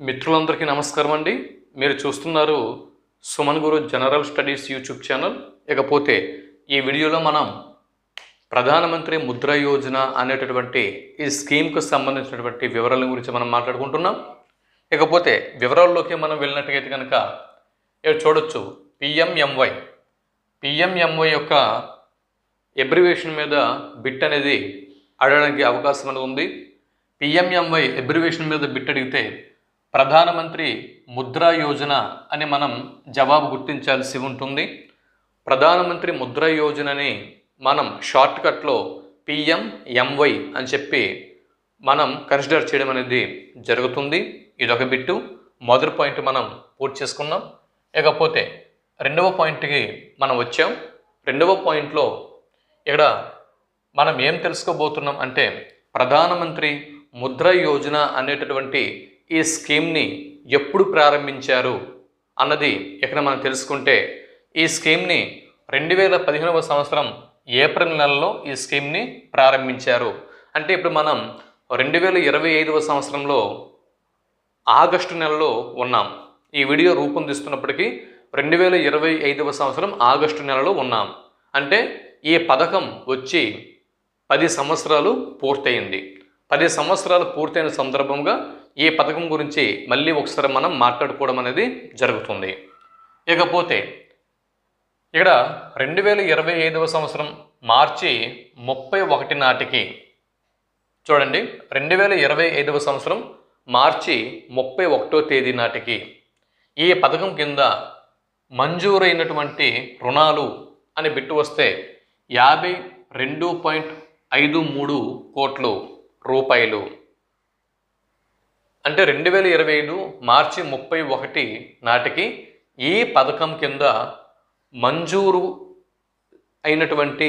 మిత్రులందరికీ నమస్కారం అండి. మీరు చూస్తున్నారు సుమన్ గురు జనరల్ స్టడీస్ యూట్యూబ్ ఛానల్. ఇకపోతే ఈ వీడియోలో మనం ప్రధానమంత్రి ముద్ర యోజన అనేటటువంటి ఈ స్కీమ్కు సంబంధించినటువంటి వివరాల గురించి మనం మాట్లాడుకుంటున్నాం. ఇకపోతే వివరాల్లోకి మనం వెళ్ళినట్టుగైతే కనుక ఇక్కడ చూడొచ్చు పిఎంఎంవై యొక్క ఎబ్రివేషన్ మీద బిట్ అనేది అడగడానికి అవకాశం అనేది ఉంది. పిఎంఎంవై ఎబ్రివేషన్ మీద బిట్ అడిగితే ప్రధానమంత్రి ముద్రా యోజన అని మనం జవాబు గుర్తించాల్సి ఉంటుంది. ప్రధానమంత్రి ముద్రా యోజనని మనం షార్ట్కట్లో పిఎంఎంవై అని చెప్పి మనం కన్సిడర్ చేయడం అనేది జరుగుతుంది. ఇదొక బిట్టు. మొదటి పాయింట్ మనం పూర్తి చేసుకున్నాం. ఇకపోతే రెండవ పాయింట్కి మనం వచ్చాం. రెండవ పాయింట్లో ఇక్కడ మనం ఏం తెలుసుకోబోతున్నాం అంటే ప్రధానమంత్రి ముద్రా యోజన అనేటటువంటి ఈ స్కీమ్ని ఎప్పుడు ప్రారంభించారు అన్నది ఇక్కడ మనం తెలుసుకుంటే ఈ స్కీమ్ని 2015వ సంవత్సరం ఏప్రిల్ నెలలో ఈ స్కీమ్ని ప్రారంభించారు. అంటే ఇప్పుడు మనం 2025వ సంవత్సరంలో ఆగస్టు నెలలో ఉన్నాం. ఈ వీడియో రూపొందిస్తున్నప్పటికీ 2025వ సంవత్సరం ఆగస్టు నెలలో ఉన్నాం. అంటే ఈ పథకం వచ్చి 10 సంవత్సరాలు పూర్తయింది. 10 సంవత్సరాలు పూర్తయిన సందర్భంగా ఈ పథకం గురించి మళ్ళీ ఒకసారి మనం మాట్లాడుకోవడం అనేది జరుగుతుంది. ఇకపోతే ఇక్కడ 2025వ సంవత్సరం మార్చి 31 నాటికి చూడండి, 2025వ సంవత్సరం మార్చి 31వ తేదీ నాటికి ఈ పథకం కింద మంజూరైనటువంటి రుణాలు అని బిట్టు వస్తే 52.53 కోట్ల రూపాయలు. అంటే 2025 మార్చి 31 నాటికి ఈ పథకం కింద మంజూరు అయినటువంటి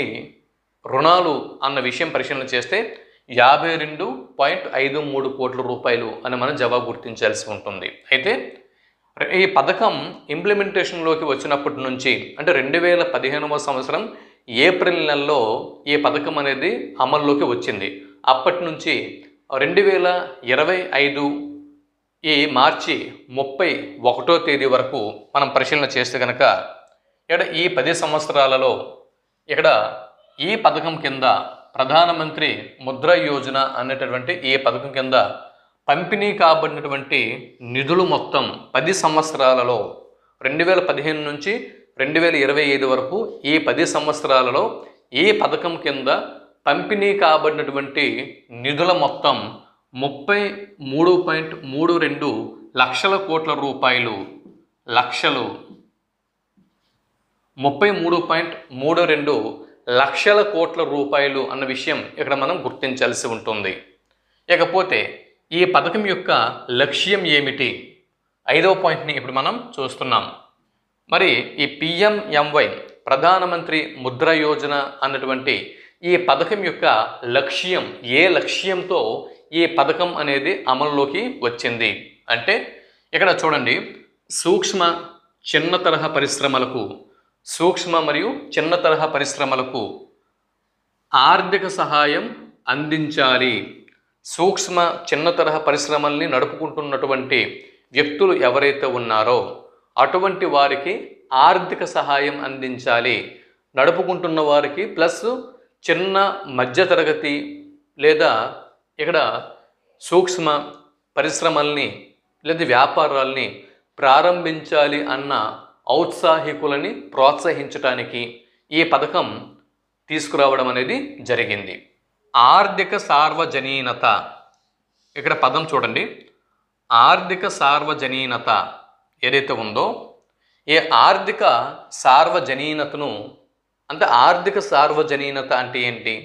రుణాలు అన్న విషయం పరిశీలన చేస్తే 52.53 కోట్ల రూపాయలు అని మనం జవాబు గుర్తించాల్సి ఉంటుంది. అయితే ఈ పథకం ఇంప్లిమెంటేషన్లోకి వచ్చినప్పటి నుంచి అంటే 2015వ సంవత్సరం ఏప్రిల్ నెలలో ఈ పథకం అనేది అమల్లోకి వచ్చింది. అప్పటి నుంచి 2025 ఈ మార్చి 31వ తేదీ వరకు మనం పరిశీలన చేస్తే కనుక ఇక్కడ ఈ 10 సంవత్సరాలలో ఇక్కడ ఈ పథకం కింద ప్రధానమంత్రి ముద్రా యోజన అనేటటువంటి ఈ పథకం కింద పంపిణీ కాబడినటువంటి నిధులు మొత్తం 10 సంవత్సరాలలో 2015 నుంచి 2025 వరకు ఈ 10 సంవత్సరాలలో ఈ పథకం కింద పంపిణీ కాబడినటువంటి నిధుల మొత్తం 33.32 లక్షల కోట్ల రూపాయలు. 33.32 లక్షల కోట్ల రూపాయలు అన్న విషయం ఇక్కడ మనం గుర్తించాల్సి ఉంటుంది. ఇకపోతే ఈ పథకం యొక్క లక్ష్యం ఏమిటి? 5వ పాయింట్ని ఇప్పుడు మనం చూస్తున్నాం. మరి ఈ పిఎంఎంవై ప్రధానమంత్రి ముద్రా యోజన అన్నటువంటి ఈ పథకం యొక్క లక్ష్యం, ఏ లక్ష్యంతో ఈ పథకం అనేది అమల్లోకి వచ్చింది అంటే ఇక్కడ చూడండి, సూక్ష్మ మరియు చిన్న తరహా పరిశ్రమలకు ఆర్థిక సహాయం అందించాలి. సూక్ష్మ చిన్న తరహా పరిశ్రమల్ని నడుపుకుంటున్నటువంటి వ్యక్తులు ఎవరైతే ఉన్నారో అటువంటి వారికి ఆర్థిక సహాయం అందించాలి. నడుపుకుంటున్న వారికి ప్లస్ చిన్న మధ్యతరగతి లేదా ఇక్కడ సూక్ష్మ పరిశ్రమల్ని లేదా వ్యాపారాల్ని ప్రారంభించాలి అన్న ఔత్సాహికులని ప్రోత్సహించడానికి ఈ పథకం తీసుకురావడం అనేది జరిగింది. ఆర్థిక సార్వజనీనత, ఇక్కడ పదం చూడండి, ఆర్థిక సార్వజనీనత ఏదైతే ఉందో ఈ ఆర్థిక సార్వజనీనతను అంటే ఆర్థిక సార్వజనీనత అంటే ఏంటి?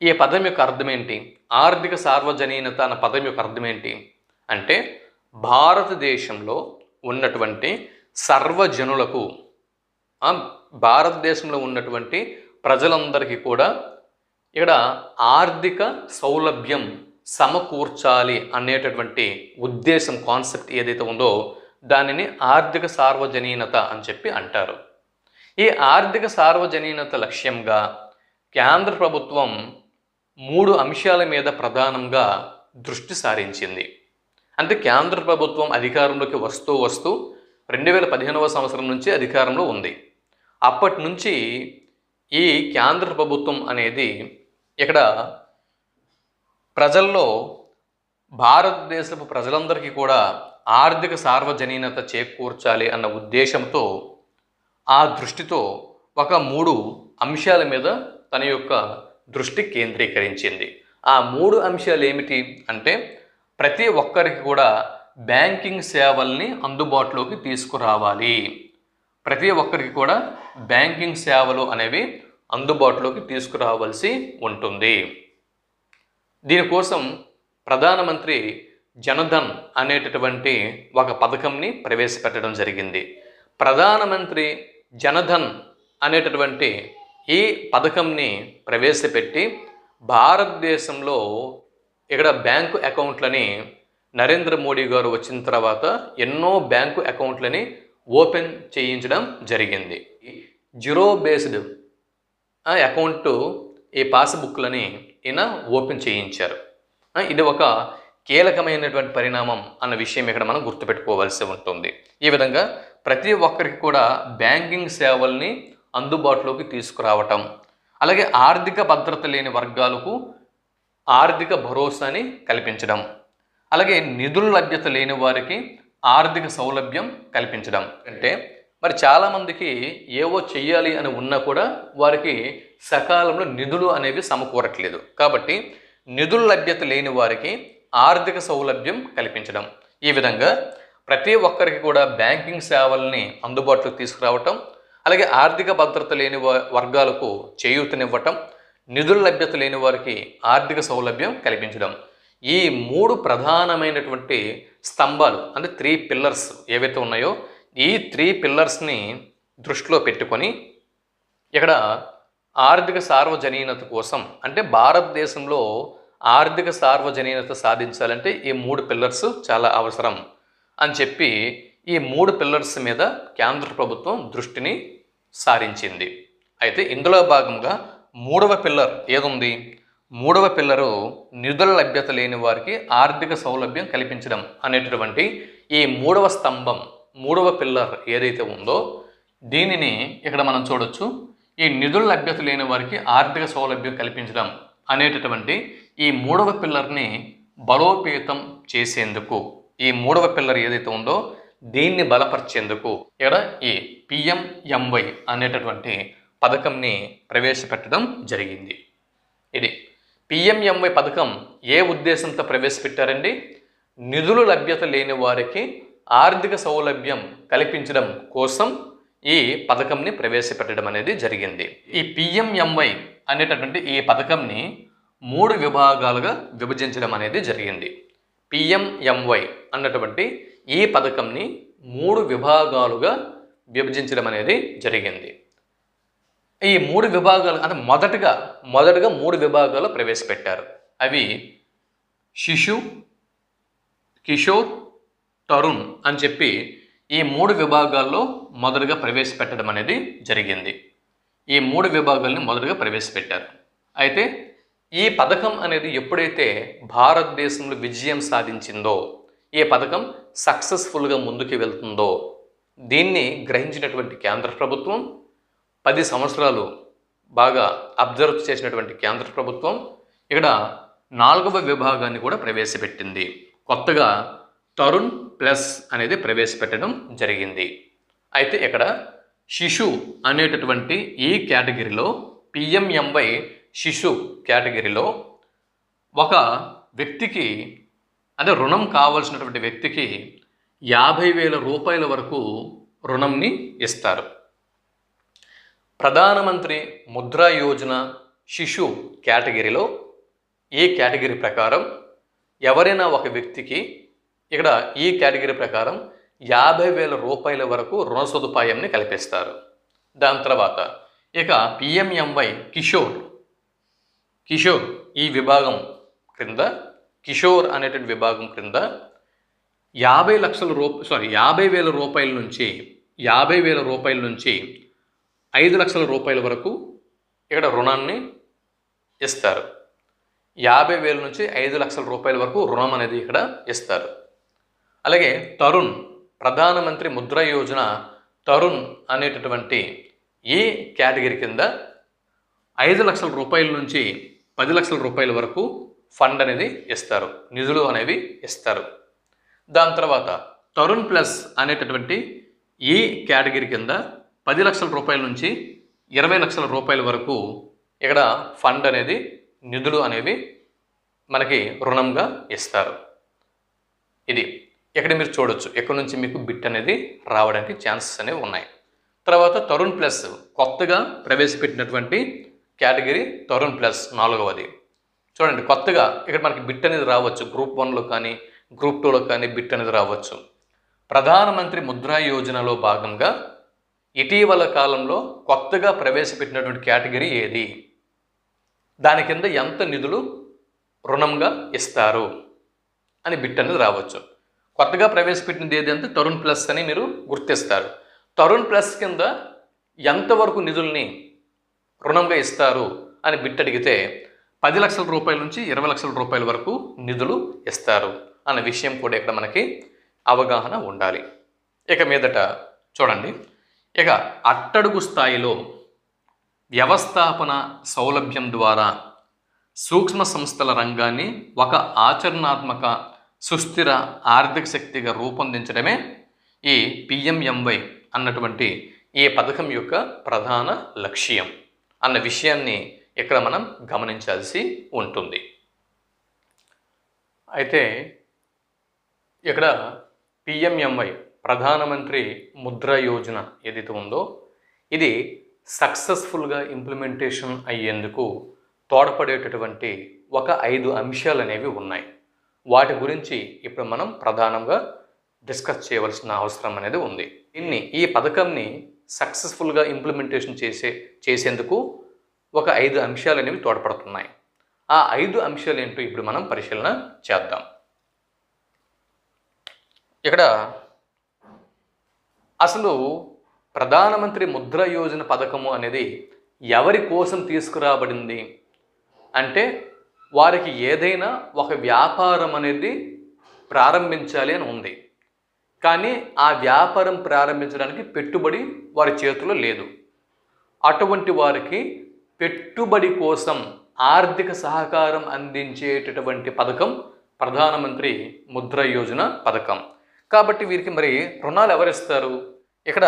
ఈ పదం యొక్క అర్థం ఏంటి? ఆర్థిక సార్వజనీనత అన్న పదం యొక్క అర్థం ఏంటి అంటే భారతదేశంలో ఉన్నటువంటి సర్వజనులకు, భారతదేశంలో ఉన్నటువంటి ప్రజలందరికీ కూడా ఇక్కడ ఆర్థిక సౌలభ్యం సమకూర్చాలి అనేటటువంటి ఉద్దేశం, కాన్సెప్ట్ ఏదైతే ఉందో దానిని ఆర్థిక సార్వజనీనత అని చెప్పి అంటారు. ఈ ఆర్థిక సార్వజనీనత లక్ష్యంగా కేంద్ర ప్రభుత్వం 3 అంశాల మీద ప్రధానంగా దృష్టి సారించింది. అంటే కేంద్ర ప్రభుత్వం అధికారంలోకి వస్తూ వస్తూ 2015వ సంవత్సరం నుంచి అధికారంలో ఉంది. అప్పటి నుంచి ఈ కేంద్ర ప్రభుత్వం అనేది ఇక్కడ ప్రజల్లో భారతదేశపు ప్రజలందరికీ కూడా ఆర్థిక సార్వజనీనత చేకూర్చాలి అన్న ఉద్దేశంతో ఆ దృష్టితో ఒక 3 అంశాల మీద తన యొక్క దృష్టి కేంద్రీకరించింది. ఆ 3 అంశాలు ఏమిటి అంటే ప్రతి ఒక్కరికి కూడా బ్యాంకింగ్ సేవల్ని అందుబాటులోకి తీసుకురావాలి. ప్రతి ఒక్కరికి కూడా బ్యాంకింగ్ సేవలు అనేవి అందుబాటులోకి తీసుకురావాల్సి ఉంటుంది. దీనికోసం ప్రధానమంత్రి జనధన్ అనేటటువంటి ఒక పథకంని ప్రవేశపెట్టడం జరిగింది. ప్రధానమంత్రి జనధన్ అనేటటువంటి ఈ పథకంని ప్రవేశపెట్టి భారతదేశంలో ఇక్కడ బ్యాంకు అకౌంట్లని నరేంద్ర మోడీ గారు వచ్చిన తర్వాత ఎన్నో బ్యాంకు అకౌంట్లని ఓపెన్ చేయించడం జరిగింది. జీరో బేస్డ్ అకౌంట్ ఈ పాస్బుక్లని ఈయన ఓపెన్ చేయించారు. ఇది ఒక కీలకమైనటువంటి పరిణామం అన్న విషయం ఇక్కడ మనం గుర్తుపెట్టుకోవాల్సి ఉంటుంది. ఈ విధంగా ప్రతి ఒక్కరికి కూడా బ్యాంకింగ్ సేవల్ని అందుబాటులోకి తీసుకురావటం, అలాగే ఆర్థిక భద్రత లేని వర్గాలకు ఆర్థిక భరోసాని కల్పించడం, అలాగే నిధుల లభ్యత లేని వారికి ఆర్థిక సౌలభ్యం కల్పించడం. అంటే మరి చాలామందికి ఏవో చెయ్యాలి అని ఉన్నా కూడా వారికి సకాలంలో నిధులు అనేవి సమకూరట్లేదు. కాబట్టి నిధుల లభ్యత లేని వారికి ఆర్థిక సౌలభ్యం కల్పించడం, ఈ విధంగా ప్రతి ఒక్కరికి కూడా బ్యాంకింగ్ సేవల్ని అందుబాటులోకి తీసుకురావటం, అలాగే ఆర్థిక భద్రత లేని వర్గాలకు చేయూతనివ్వటం, నిధుల లభ్యత లేని వారికి ఆర్థిక సౌలభ్యం కల్పించడం. ఈ 3 ప్రధానమైనటువంటి స్తంభాలు అంటే 3 పిల్లర్స్ ఏవైతే ఉన్నాయో ఈ 3 పిల్లర్స్ని దృష్టిలో పెట్టుకొని ఇక్కడ ఆర్థిక సార్వజనీనత కోసం అంటే భారతదేశంలో ఆర్థిక సార్వజనీనత సాధించాలంటే ఈ 3 పిల్లర్స్ చాలా అవసరం అని చెప్పి ఈ 3 పిల్లర్స్ మీద కేంద్ర ప్రభుత్వం దృష్టిని సారించింది. అయితే ఇందులో భాగంగా 3వ పిల్లర్ ఏదుంది? 3వ పిల్లరు నిధుల లభ్యత లేని వారికి ఆర్థిక సౌలభ్యం కల్పించడం అనేటటువంటి ఈ 3వ స్తంభం 3వ పిల్లర్ ఏదైతే ఉందో దీనిని ఇక్కడ మనం చూడొచ్చు. ఈ నిధుల లభ్యత లేని వారికి ఆర్థిక సౌలభ్యం కల్పించడం అనేటటువంటి ఈ 3వ పిల్లర్ని బలోపేతం చేసేందుకు ఈ 3వ పిల్లర్ ఏదైతే ఉందో దీన్ని బలపరిచేందుకు ఇక్కడ ఈ PMMY అనేటటువంటి పథకంని ప్రవేశపెట్టడం జరిగింది. ఇది PMMY పథకం ఏ ఉద్దేశంతో ప్రవేశపెట్టారండి? నిధులు లభ్యత లేని వారికి ఆర్థిక సౌలభ్యం కల్పించడం కోసం ఈ పథకంని ప్రవేశపెట్టడం అనేది జరిగింది. ఈ PMMY అనేటటువంటి ఈ పథకంని 3 విభాగాలుగా విభజించడం అనేది జరిగింది. PMMY అన్నటువంటి ఈ పథకంని 3 విభాగాలుగా విభజించడం అనేది జరిగింది. ఈ 3 విభాగాలు అంటే మొదటగా 3 విభాగాలు ప్రవేశపెట్టారు. అవి శిశు, కిషోర్, తరుణ్ అని చెప్పి ఈ 3 విభాగాల్లో మొదటగా ప్రవేశపెట్టడం అనేది జరిగింది. ఈ 3 విభాగాల్ని మొదటగా ప్రవేశపెట్టారు. అయితే ఈ పథకం అనేది ఎప్పుడైతే భారతదేశంలో విజయం సాధించిందో, ఈ పథకం సక్సెస్ఫుల్గా ముందుకు వెళ్తుందో దీన్ని గ్రహించినటువంటి కేంద్ర ప్రభుత్వం 10 సంవత్సరాలు బాగా అబ్జర్వ్ చేసినటువంటి కేంద్ర ప్రభుత్వం ఇక్కడ 4వ విభాగాన్ని కూడా ప్రవేశపెట్టింది. కొత్తగా తరుణ్ ప్లస్ అనేది ప్రవేశపెట్టడం జరిగింది. అయితే ఇక్కడ శిశు అనేటటువంటి ఈ కేటగిరీలో PMMY శిశు కేటగిరీలో ఒక వ్యక్తికి అంటే రుణం కావాల్సినటువంటి వ్యక్తికి 50,000 రూపాయల వరకు రుణంని ఇస్తారు. ప్రధానమంత్రి ముద్రా యోజన శిశు కేటగిరీలో ఈ కేటగిరీ ప్రకారం ఎవరైనా ఒక వ్యక్తికి ఇక్కడ ఈ కేటగిరీ ప్రకారం 50,000 రూపాయల వరకు రుణ సదుపాయంని కల్పిస్తారు. దాని తర్వాత ఇక PMMY కిషోర్ ఈ విభాగం క్రింద కిషోర్ అనేటువంటి విభాగం క్రింద 50,000 రూపాయల నుంచి 5 లక్షల రూపాయల వరకు ఇక్కడ రుణాన్ని ఇస్తారు. 50,000 నుంచి 5 లక్షల రూపాయల వరకు రుణం అనేది ఇక్కడ ఇస్తారు. అలాగే తరుణ్, ప్రధానమంత్రి ముద్ర యోజన తరుణ్ అనేటటువంటి ఈ కేటగిరీ కింద 5 లక్షల రూపాయల నుంచి 10 లక్షల రూపాయల వరకు ఫండ్ అనేది ఇస్తారు, నిధులు అనేవి ఇస్తారు. దాని తర్వాత తరుణ్ ప్లస్ అనేటటువంటి ఈ కేటగిరీ కింద 10 లక్షల రూపాయల నుంచి 20 లక్షల రూపాయల వరకు ఇక్కడ ఫండ్ అనేది, నిధులు అనేవి మనకి రుణంగా ఇస్తారు. ఇది ఇక్కడ మీరు చూడొచ్చు, ఇక్కడ నుంచి మీకు బిట్ అనేది రావడానికి ఛాన్సెస్ అనేవి ఉన్నాయి. తర్వాత తరుణ్ ప్లస్ కొత్తగా ప్రవేశపెట్టినటువంటి కేటగిరీ తరుణ్ ప్లస్ 4వది. చూడండి, కొత్తగా ఇక్కడ మనకి బిట్ అనేది రావచ్చు. గ్రూప్ 1లో కానీ గ్రూప్ 2లో కానీ బిట్ అనేది రావచ్చు. ప్రధానమంత్రి ముద్రా యోజనలో భాగంగా ఇటీవల కాలంలో కొత్తగా ప్రవేశపెట్టినటువంటి కేటగిరీ ఏది, దాని కింద ఎంత నిధులు రుణంగా ఇస్తారు అని బిట్ అనేది రావచ్చు. కొత్తగా ప్రవేశపెట్టినది ఏది అంటే తరుణ్ ప్లస్ అని మీరు గుర్తిస్తారు. తరుణ్ ప్లస్ కింద ఎంతవరకు నిధుల్ని రుణంగా ఇస్తారు అని బిట్ అడిగితే 10 లక్షల రూపాయల నుంచి 20 లక్షల రూపాయల వరకు నిధులు ఇస్తారు అన్న విషయం కూడా ఇక్కడ మనకి అవగాహన ఉండాలి. ఇక మీదట చూడండి, ఇక అట్టడుగు స్థాయిలో వ్యవస్థాపన సౌలభ్యం ద్వారా సూక్ష్మ సంస్థల రంగాన్ని ఒక ఆచరణాత్మక సుస్థిర ఆర్థిక శక్తిగా రూపొందించడమే ఈ పిఎంఎంవై అన్నటువంటి ఈ పథకం యొక్క ప్రధాన లక్ష్యం అన్న విషయాన్ని ఇక్కడ మనం గమనించాల్సి ఉంటుంది. అయితే ఇక్కడ పిఎంఎంవై ప్రధానమంత్రి ముద్రా యోజన ఏదైతే ఉందో ఇది సక్సెస్ఫుల్గా ఇంప్లిమెంటేషన్ అయ్యేందుకు తోడ్పడేటటువంటి ఒక 5 అంశాలు అనేవి ఉన్నాయి. వాటి గురించి ఇప్పుడు మనం ప్రధానంగా డిస్కస్ చేయవలసిన అవసరం అనేది ఉంది. ఈ పథకంని సక్సెస్ఫుల్గా ఇంప్లిమెంటేషన్ చేసేందుకు ఒక 5 అంశాలు అనేవి తోడ్పడుతున్నాయి. ఆ 5 అంశాలు ఏంటో ఇప్పుడు మనం పరిశీలన చేద్దాం. ఇక్కడ అసలు ప్రధానమంత్రి ముద్రా యోజన పథకము అనేది ఎవరి కోసం తీసుకురాబడింది అంటే, వారికి ఏదైనా ఒక వ్యాపారం అనేది ప్రారంభించాలి అని ఉంది. కానీ ఆ వ్యాపారం ప్రారంభించడానికి పెట్టుబడి వారి చేతిలో లేదు. అటువంటి వారికి పెట్టుబడి కోసం ఆర్థిక సహకారం అందించేటటువంటి పథకం ప్రధానమంత్రి ముద్రా యోజన పథకం. కాబట్టి వీరికి మరి రుణాలు ఎవరిస్తారు? ఇక్కడ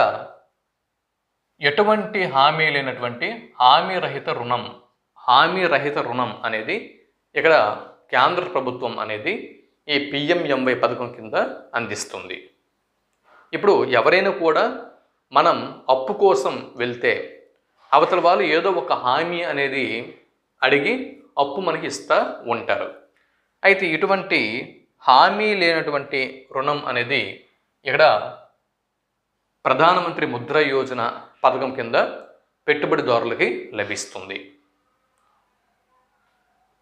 ఎటువంటి హామీ లేనటువంటి హామీ రహిత రుణం అనేది ఇక్కడ కేంద్ర ప్రభుత్వం అనేది ఈ పిఎంఎంవై పథకం కింద అందిస్తుంది. ఇప్పుడు ఎవరైనా కూడా మనం అప్పు కోసం వెళ్తే అవతల వాళ్ళు ఏదో ఒక హామీ అనేది అడిగి అప్పు మనకి ఇస్తూ ఉంటారు. అయితే ఇటువంటి హామీ లేనటువంటి రుణం అనేది ఇక్కడ ప్రధానమంత్రి ముద్రా యోజన పథకం కింద పెట్టుబడిదారులకి లభిస్తుంది.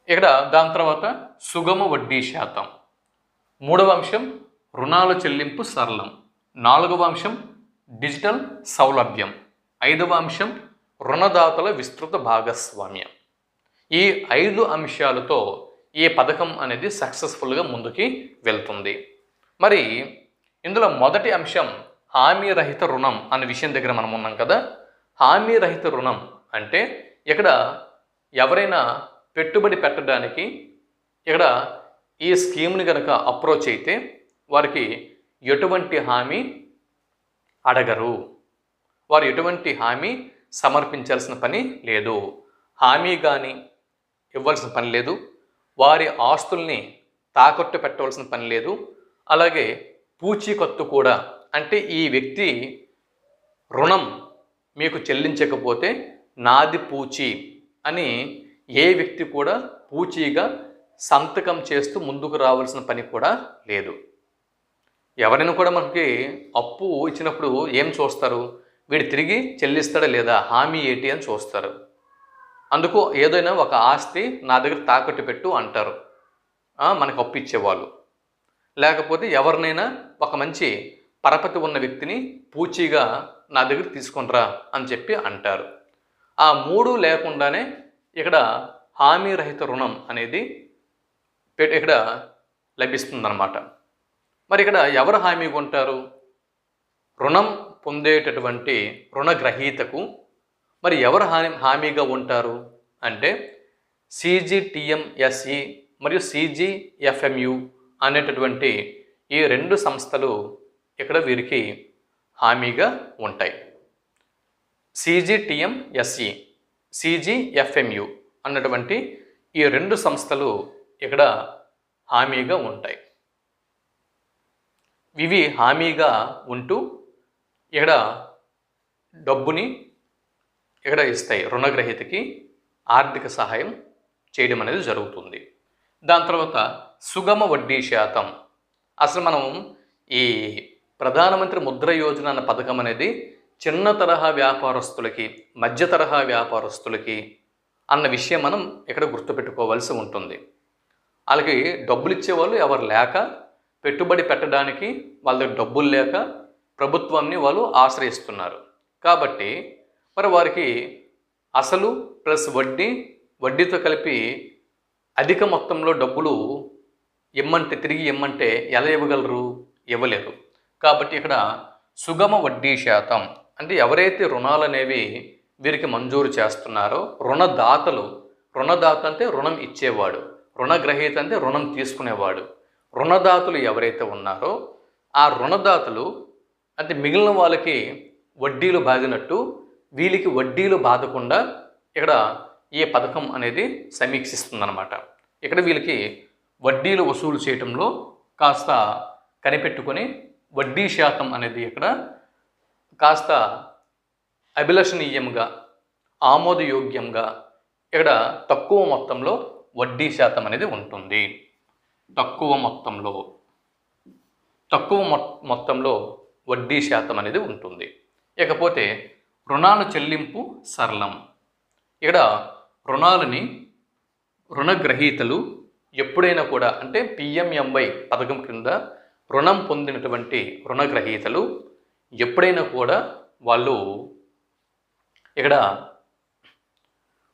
ఇక్కడ దాని తర్వాత సుగమ వడ్డీ శాతం, 3వ అంశం రుణాల చెల్లింపు సరళం, 4వ అంశం డిజిటల్ సౌలభ్యం, 5వ అంశం రుణదాతల విస్తృత భాగస్వామ్యం. ఈ 5 అంశాలతో ఈ పథకం అనేది సక్సెస్ఫుల్గా ముందుకి వెళ్తుంది. మరి ఇందులో మొదటి అంశం హామీ రహిత రుణం అనే విషయం దగ్గర మనం ఉన్నాం కదా. హామీ రహిత రుణం అంటే ఇక్కడ ఎవరైనా పెట్టుబడి పెట్టడానికి ఇక్కడ ఈ స్కీమ్ని కనుక అప్రోచ్ అయితే వారికి ఎటువంటి హామీ అడగరు, వారు ఎటువంటి హామీ సమర్పించాల్సిన పని లేదు, హామీ కానీ ఇవ్వాల్సిన పని లేదు, వారి ఆస్తుల్ని తాకట్టు పెట్టవలసిన పని లేదు. అలాగే పూచీకత్తు కూడా, అంటే ఈ వ్యక్తి రుణం మీకు చెల్లించకపోతే నాది పూచీ అని ఏ వ్యక్తి కూడా పూచీగా సంతకం చేస్తూ ముందుకు రావాల్సిన పని కూడా లేదు. ఎవరైనా కూడా మనకి అప్పు ఇచ్చినప్పుడు ఏం చూస్తారు? వీడు తిరిగి చెల్లిస్తాడా లేదా, హామీ ఏంటి అని చూస్తారు. అందుకు ఏదైనా ఒక ఆస్తి నా దగ్గర తాకట్టు పెట్టు అంటారు మనకు అప్పు ఇచ్చేవాళ్ళు. లేకపోతే ఎవరినైనా ఒక మంచి పరపతి ఉన్న వ్యక్తిని పూచీగా నా దగ్గర తీసుకొనిరా అని చెప్పి అంటారు. ఆ 3 లేకుండానే ఇక్కడ హామీ రహిత రుణం అనేది ఇక్కడ లభిస్తుందన్నమాట. మరి ఇక్కడ ఎవరు హామీగా ఉంటారు? రుణం పొందేటటువంటి రుణగ్రహీతకు మరి ఎవరు హామీగా ఉంటారు అంటే CGTMSE మరియు CGFMU అనేటటువంటి ఈ రెండు సంస్థలు ఇక్కడ వీరికి హామీగా ఉంటాయి. CGTMSE, CGFMU అన్నటువంటి ఈ రెండు సంస్థలు ఇక్కడ హామీగా ఉంటాయి. ఇవి హామీగా ఉంటూ ఇక్కడ డబ్బుని ఇక్కడ ఇస్తాయి, రుణగ్రహీతకి ఆర్థిక సహాయం చేయడం అనేది జరుగుతుంది. దాని తర్వాత సుగమ వడ్డీ శాతం. అసలు మనం ఈ ప్రధానమంత్రి ముద్ర యోజన అన్న పథకం అనేది చిన్న తరహా వ్యాపారస్తులకి, మధ్య తరహా వ్యాపారస్తులకి అన్న విషయం మనం ఇక్కడ గుర్తుపెట్టుకోవాల్సి ఉంటుంది. వాళ్ళకి డబ్బులు ఇచ్చేవాళ్ళు ఎవరు లేక, పెట్టుబడి పెట్టడానికి వాళ్ళ దగ్గర డబ్బులు లేక ప్రభుత్వాన్ని వాళ్ళు ఆశ్రయిస్తున్నారు. కాబట్టి మరి వారికి అసలు ప్లస్ వడ్డీతో కలిపి అధిక మొత్తంలో డబ్బులు తిరిగి ఇమ్మంటే ఎలా ఇవ్వగలరు? ఇవ్వలేరు. కాబట్టి ఇక్కడ సుగమ వడ్డీ శాతం అంటే ఎవరైతే రుణాలు అనేవి వీరికి మంజూరు చేస్తున్నారో రుణదాత అంటే రుణం ఇచ్చేవాడు, రుణగ్రహీత అంటే రుణం తీసుకునేవాడు. రుణదాతలు ఎవరైతే ఉన్నారో ఆ రుణదాతలు అంటే మిగిలిన వాళ్ళకి వడ్డీలు బాధినట్టు వీళ్ళకి వడ్డీలు బాధకుండా ఇక్కడ ఈ పథకం అనేది సమీక్షిస్తుందన్నమాట. ఇక్కడ వీళ్ళకి వడ్డీలు వసూలు చేయటంలో కాస్త కనిపెట్టుకొని వడ్డీ శాతం అనేది ఇక్కడ కాస్త అభిలషణీయంగా, ఆమోదయోగ్యంగా ఇక్కడ తక్కువ మొత్తంలో వడ్డీ శాతం అనేది ఉంటుంది. తక్కువ మొత్తంలో వడ్డీ శాతం అనేది ఉంటుంది. ఇకపోతే రుణాల చెల్లింపు సరళం. ఇక్కడ రుణగ్రహీతలు ఎప్పుడైనా కూడా అంటే PMMY పథకం కింద రుణం పొందినటువంటి రుణగ్రహీతలు ఎప్పుడైనా కూడా వాళ్ళు ఇక్కడ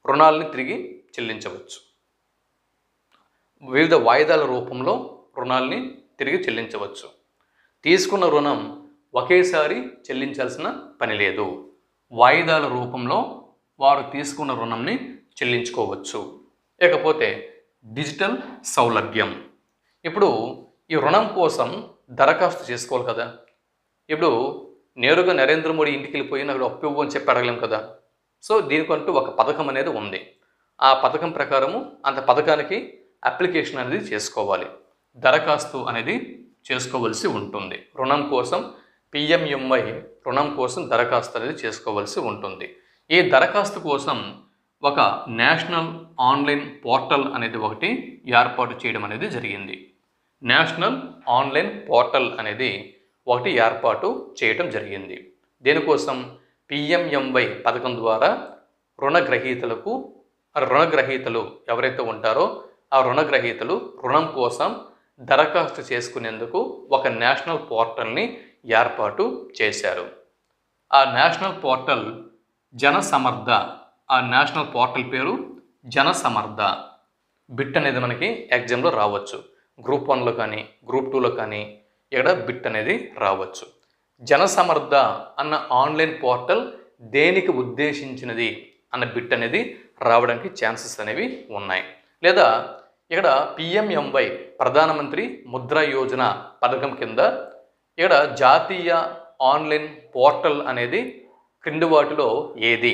రుణాలని తిరిగి చెల్లించవచ్చు. వివిధ వాయిదాల రూపంలో రుణాలని తిరిగి చెల్లించవచ్చు. తీసుకున్న రుణం ఒకేసారి చెల్లించాల్సిన పని లేదు. వాయిదాల రూపంలో వారు తీసుకున్న రుణంని చెల్లించుకోవచ్చు. ఇకపోతే డిజిటల్ సౌలభ్యం. ఇప్పుడు ఈ రుణం కోసం దరఖాస్తు చేసుకోవాలి కదా. ఇప్పుడు నేరుగా నరేంద్ర మోడీ ఇంటికి వెళ్ళిపోయి నాకు అప్పు ఇవ్వు అని చెప్పి అడగలేం కదా. సో దీనికంటూ ఒక పథకం అనేది ఉంది. ఆ పథకం ప్రకారము అంత పథకానికి అప్లికేషన్ అనేది చేసుకోవాలి, దరఖాస్తు అనేది చేసుకోవలసి ఉంటుంది. రుణం కోసం PMMY రుణం కోసం దరఖాస్తు అనేది చేసుకోవలసి ఉంటుంది. ఈ దరఖాస్తు కోసం ఒక నేషనల్ ఆన్లైన్ పోర్టల్ అనేది ఒకటి ఏర్పాటు చేయడం అనేది జరిగింది. నేషనల్ ఆన్లైన్ పోర్టల్ అనేది ఒకటి ఏర్పాటు చేయడం జరిగింది. దీనికోసం PMMY పథకం ద్వారా రుణగ్రహీతలు ఎవరైతే ఉంటారో ఆ రుణగ్రహీతలు రుణం కోసం దరఖాస్తు చేసుకునేందుకు ఒక నేషనల్ పోర్టల్ని ఏర్పాటు చేశారు. ఆ నేషనల్ పోర్టల్ జనసమర్థ. ఆ నేషనల్ పోర్టల్ పేరు జనసమర్థ. బిట్ అనేది మనకి ఎగ్జామ్లో రావచ్చు. గ్రూప్ 1లో కానీ గ్రూప్ 2లో కానీ ఇక్కడ బిట్ అనేది రావచ్చు. జనసమర్థ అన్న ఆన్లైన్ పోర్టల్ దేనికి ఉద్దేశించినది అన్న బిట్ అనేది రావడానికి ఛాన్సెస్ అనేవి ఉన్నాయి. లేదా ఇక్కడ PMMY ప్రధానమంత్రి ముద్ర యోజన పథకం కింద ఇక్కడ జాతీయ ఆన్లైన్ పోర్టల్ అనేది క్రింది వాటిలో ఏది?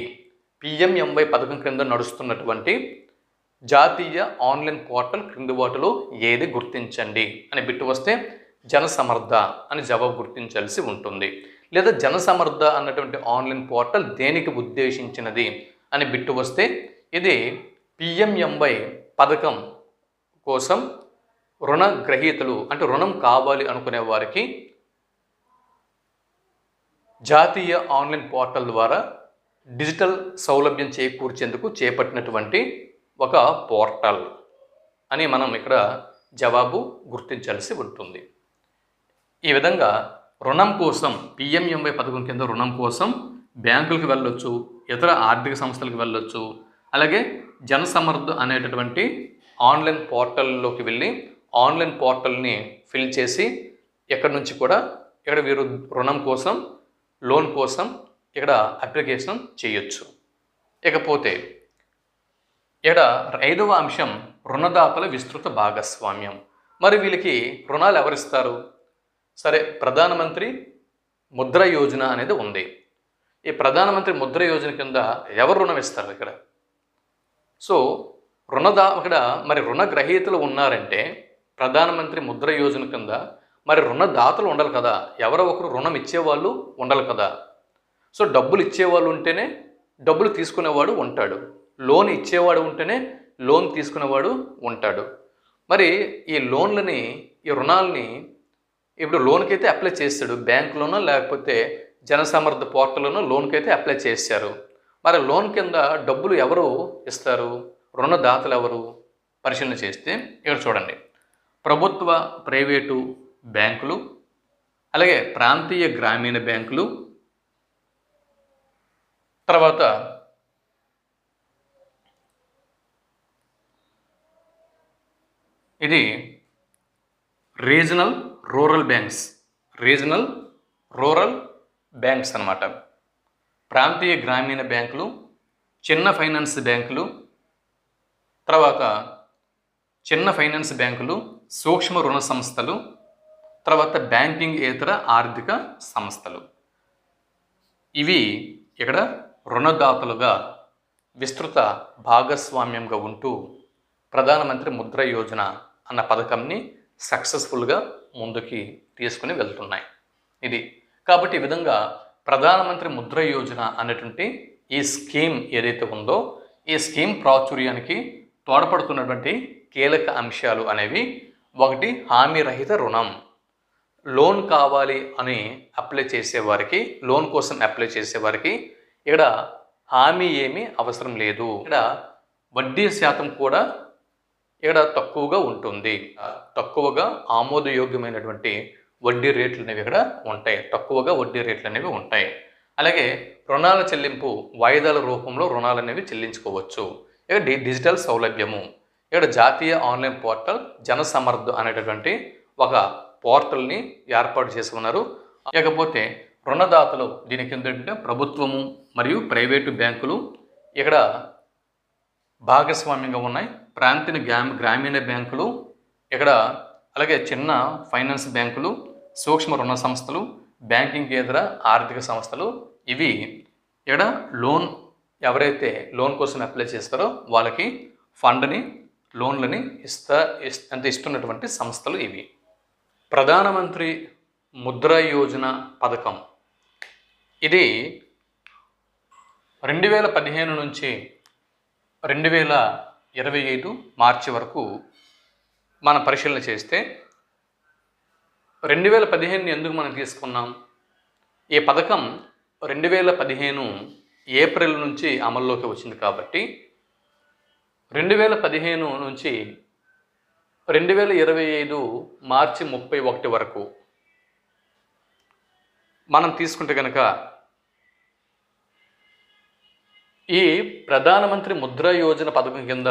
PMMY పథకం క్రింద నడుస్తున్నటువంటి జాతీయ ఆన్లైన్ పోర్టల్ క్రింది వాటిలో ఏది గుర్తించండి అని బిట్టు వస్తే జనసమర్థ అని జవాబు గుర్తించాల్సి ఉంటుంది. లేదా జనసమర్థ అన్నటువంటి ఆన్లైన్ పోర్టల్ దేనికి ఉద్దేశించినది అని బిట్టు వస్తే ఇది PMMY పథకం కోసం రుణగ్రహీతలు అంటే రుణం కావాలి అనుకునే వారికి జాతీయ ఆన్లైన్ పోర్టల్ ద్వారా డిజిటల్ సౌలభ్యం చేకూర్చేందుకు చేపట్టినటువంటి ఒక పోర్టల్ అని మనం ఇక్కడ జవాబు గుర్తించాల్సి ఉంటుంది. ఈ విధంగా రుణం కోసం PMMY పథకం కింద రుణం కోసం బ్యాంకులకు వెళ్ళొచ్చు, ఇతర ఆర్థిక సంస్థలకు వెళ్ళొచ్చు. అలాగే జనసమర్థ అనేటటువంటి ఆన్లైన్ పోర్టల్లోకి వెళ్ళి ఆన్లైన్ పోర్టల్ని ఫిల్ చేసి ఎక్కడి నుంచి కూడా ఇక్కడ వీరు రుణం కోసం, లోన్ కోసం ఇక్కడ అప్లికేషన్ చేయొచ్చు. ఇకపోతే ఇక్కడ 5వ అంశం రుణదాతల విస్తృత భాగస్వామ్యం. మరి వీళ్ళకి రుణాలు ఎవరిస్తారు? సరే, ప్రధానమంత్రి ముద్ర యోజన అనేది ఉంది. ఈ ప్రధానమంత్రి ముద్ర యోజన కింద ఎవరు రుణం ఇస్తారు ఇక్కడ? సో ఇక్కడ మరి రుణగ్రహీతలు ఉన్నారంటే ప్రధానమంత్రి ముద్ర యోజన కింద మరి రుణదాతలు ఉండాలి కదా, ఎవరో ఒకరు రుణం ఇచ్చేవాళ్ళు ఉండాలి కదా. సో డబ్బులు ఇచ్చేవాళ్ళు ఉంటేనే డబ్బులు తీసుకునేవాడు ఉంటాడు, లోన్ ఇచ్చేవాడు ఉంటేనే లోన్ తీసుకునేవాడు ఉంటాడు. మరి ఈ లోన్లని, ఈ రుణాలని ఇప్పుడు లోన్కి అయితే అప్లై చేస్తాడు, బ్యాంకులోనో లేకపోతే జనసమర్థ పోర్టల్లోనో లోన్కి అయితే అప్లై చేశారు. మరి లోన్ కింద డబ్బులు ఎవరు ఇస్తారు? రుణదాతలు ఎవరు? పరిశీలన చేస్తే ఇక్కడ చూడండి, ప్రభుత్వ, ప్రైవేటు బ్యాంకులు, అలాగే ప్రాంతీయ గ్రామీణ బ్యాంకులు, తర్వాత ఇది రీజనల్ రూరల్ బ్యాంక్స్ అన్నమాట. ప్రాంతీయ గ్రామీణ బ్యాంకులు, చిన్న ఫైనాన్స్ బ్యాంకులు, తర్వాత చిన్న ఫైనాన్స్ బ్యాంకులు, సూక్ష్మ రుణ సంస్థలు, తర్వాత బ్యాంకింగ్ ఏతర ఆర్థిక సంస్థలు. ఇవి ఇక్కడ రుణదాతలుగా విస్తృత భాగస్వామ్యంగా ఉంటూ ప్రధానమంత్రి ముద్ర యోజన అన్న పథకంని సక్సెస్ఫుల్గా ముందుకి తీసుకుని వెళ్తున్నాయి. ఇది కాబట్టి ఈ విధంగా ప్రధానమంత్రి ముద్ర యోజన అనేటువంటి ఈ స్కీమ్ ఏదైతే ఉందో ఈ స్కీమ్ ప్రాచుర్యానికి తోడ్పడుతున్నటువంటి కీలక అంశాలు అనేవి, ఒకటి హామీ రహిత రుణం. లోన్ కావాలి అని అప్లై చేసేవారికి, లోన్ కోసం అప్లై చేసేవారికి ఇక్కడ హామీ ఏమీ అవసరం లేదు. ఇక్కడ వడ్డీ శాతం కూడా ఇక్కడ తక్కువగా ఉంటుంది. తక్కువగా ఆమోదయోగ్యమైనటువంటి వడ్డీ రేట్లు అనేవి ఇక్కడ ఉంటాయి, తక్కువగా వడ్డీ రేట్లు అనేవి ఉంటాయి. అలాగే రుణాల చెల్లింపు వాయిదాల రూపంలో రుణాలు అనేవి చెల్లించుకోవచ్చు. ఇక్కడ డిజిటల్ సౌలభ్యము, ఇక్కడ జాతీయ ఆన్లైన్ పోర్టల్ జనసమర్థ్ అనేటటువంటి ఒక పోర్టల్ని ఏర్పాటు చేసి ఉన్నారు. ఇకపోతే రుణదాతలు దీని కింద ఏంటంటే ప్రభుత్వము మరియు ప్రైవేటు బ్యాంకులు ఇక్కడ భాగస్వామ్యంగా ఉన్నాయి. ప్రాంతీయ గ్రామీణ బ్యాంకులు ఇక్కడ, అలాగే చిన్న ఫైనాన్స్ బ్యాంకులు, సూక్ష్మ రుణ సంస్థలు, బ్యాంకింగ్ ఏతర ఆర్థిక సంస్థలు. ఇవి ఇక్కడ లోన్ ఎవరైతే లోన్ కోసం అప్లై చేస్తారో వాళ్ళకి ఫండ్ని, లోన్లని ఇస్తున్నటువంటి సంస్థలు ఇవి. ప్రధానమంత్రి ముద్ర యోజన పథకం ఇది 2015 నుంచి 2025 మార్చి వరకు మనం పరిశీలన చేస్తే 2015 ఎందుకు మనం తీసుకున్నాం? ఈ పథకం 2015 ఏప్రిల్ నుంచి అమల్లోకి వచ్చింది కాబట్టి 2015 నుంచి 2025 మార్చి 31 వరకు మనం తీసుకుంటే కనుక ఈ ప్రధానమంత్రి ముద్ర యోజన పథకం కింద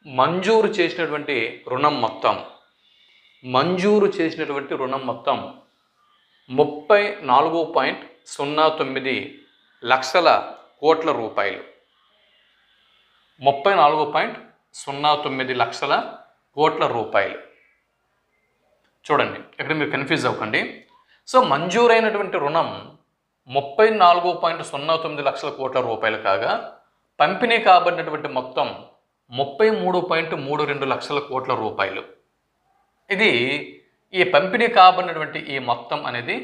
మంజూరు చేసినటువంటి రుణం మొత్తం 34.09 లక్షల కోట్ల రూపాయలు. 34.09 లక్షల కోట్ల రూపాయలు. చూడండి, ఇక్కడ మీరు కన్ఫ్యూజ్ అవ్వకండి. సో మంజూరైనటువంటి రుణం 34.09 లక్షల కోట్ల రూపాయలు కాగా పంపిణీ కాబడినటువంటి మొత్తం 33.32 లక్షల కోట్ల రూపాయలు. ఇది ఈ పంపిణీ కాబడినటువంటి ఈ మొత్తం అనేది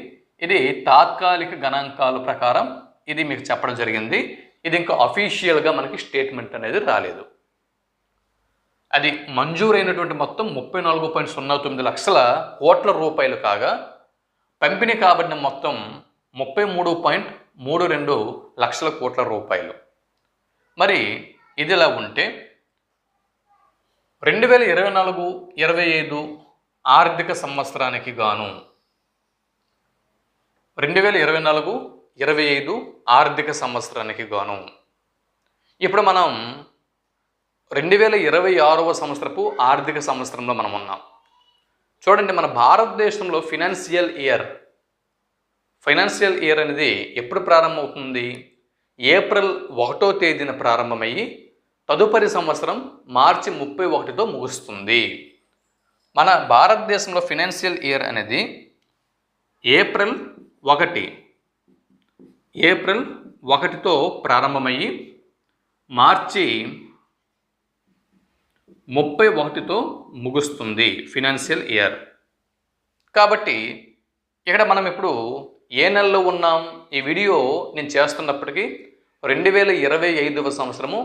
ఇది తాత్కాలిక గణాంకాల ప్రకారం ఇది మీకు చెప్పడం జరిగింది. ఇది ఇంకా అఫీషియల్గా మనకి స్టేట్మెంట్ అనేది రాలేదు. అది మంజూరైనటువంటి మొత్తం 34.09 లక్షల కోట్ల రూపాయలు కాగా పంపిణీ కాబడిన మొత్తం 33.32 లక్షల కోట్ల రూపాయలు. మరి ఇదిలా ఉంటే 2024-25 ఆర్థిక సంవత్సరానికి గాను 2024-25 ఆర్థిక సంవత్సరానికి గాను ఇప్పుడు మనం 2026వ సంవత్సరపు ఆర్థిక సంవత్సరంలో మనం ఉన్నాం. చూడండి, మన భారతదేశంలో ఫైనాన్షియల్ ఇయర్ అనేది ఎప్పుడు ప్రారంభమవుతుంది? ఏప్రిల్ 1వ తేదీన ప్రారంభమయ్యి తదుపరి సంవత్సరం మార్చి 31తో ముగుస్తుంది. మన భారతదేశంలో ఫైనాన్షియల్ ఇయర్ అనేది ఏప్రిల్ 1తో ప్రారంభమయ్యి మార్చి 31తో ముగుస్తుంది ఫైనాన్షియల్ ఇయర్. కాబట్టి ఇక్కడ మనం ఇప్పుడు ఏ నెలలో ఉన్నాం? ఈ వీడియో నేను చేస్తున్నప్పటికీ 2025వ సంవత్సరము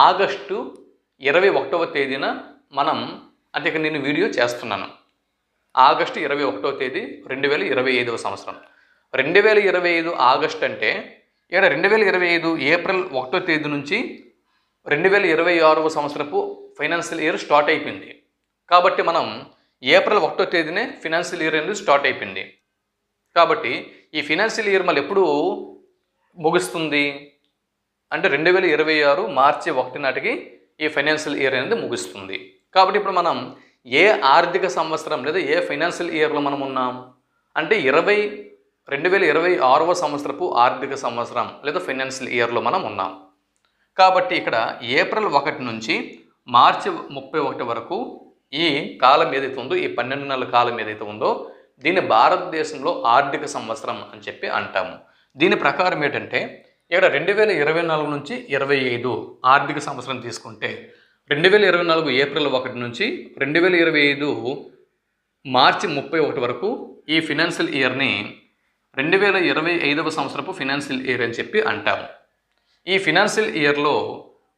ఆగస్టు 21వ తేదీన అంటే ఇక్కడ నేను వీడియో చేస్తున్నాను. ఆగస్టు 21వ తేదీ 2025వ సంవత్సరం. 2025 ఆగస్టు అంటే ఇక్కడ 2025 ఏప్రిల్ 1వ తేదీ నుంచి 2026వ సంవత్సరపు ఫైనాన్షియల్ ఇయర్ స్టార్ట్ అయిపోయింది. కాబట్టి మనం ఏప్రిల్ 1వ తేదీనే ఫైనాన్షియల్ ఇయర్ అనేది స్టార్ట్ అయిపోయింది. కాబట్టి ఈ ఫైనాన్షియల్ ఇయర్ మళ్ళీ ఎప్పుడు ముగుస్తుంది అంటే 2026 మార్చి 1 నాటికి ఈ ఫైనాన్షియల్ ఇయర్ అనేది ముగుస్తుంది. కాబట్టి ఇప్పుడు మనం ఏ ఆర్థిక సంవత్సరం లేదా ఏ ఫైనాన్షియల్ ఇయర్లో మనం ఉన్నాం అంటే 2026వ సంవత్సరపు ఆర్థిక సంవత్సరం లేదా ఫైనాన్షియల్ ఇయర్లో మనం ఉన్నాం. కాబట్టి ఇక్కడ ఏప్రిల్ 1 నుంచి మార్చి 31 వరకు ఈ కాలం ఏదైతే ఉందో, ఈ 12 నెలల కాలం ఏదైతే ఉందో దీన్ని భారతదేశంలో ఆర్థిక సంవత్సరం అని చెప్పి అంటాము. దీని ప్రకారం ఏంటంటే ఇక్కడ 2024 నుంచి 25 ఆర్థిక సంవత్సరం తీసుకుంటే 2024 ఏప్రిల్ 1 నుంచి 2025 మార్చి 31 వరకు ఈ ఫైనాన్షియల్ ఇయర్ని 2025వ సంవత్సరపు ఫైనాన్షియల్ ఇయర్ అని చెప్పి అంటాము. ఈ ఫైనాన్షియల్ ఇయర్లో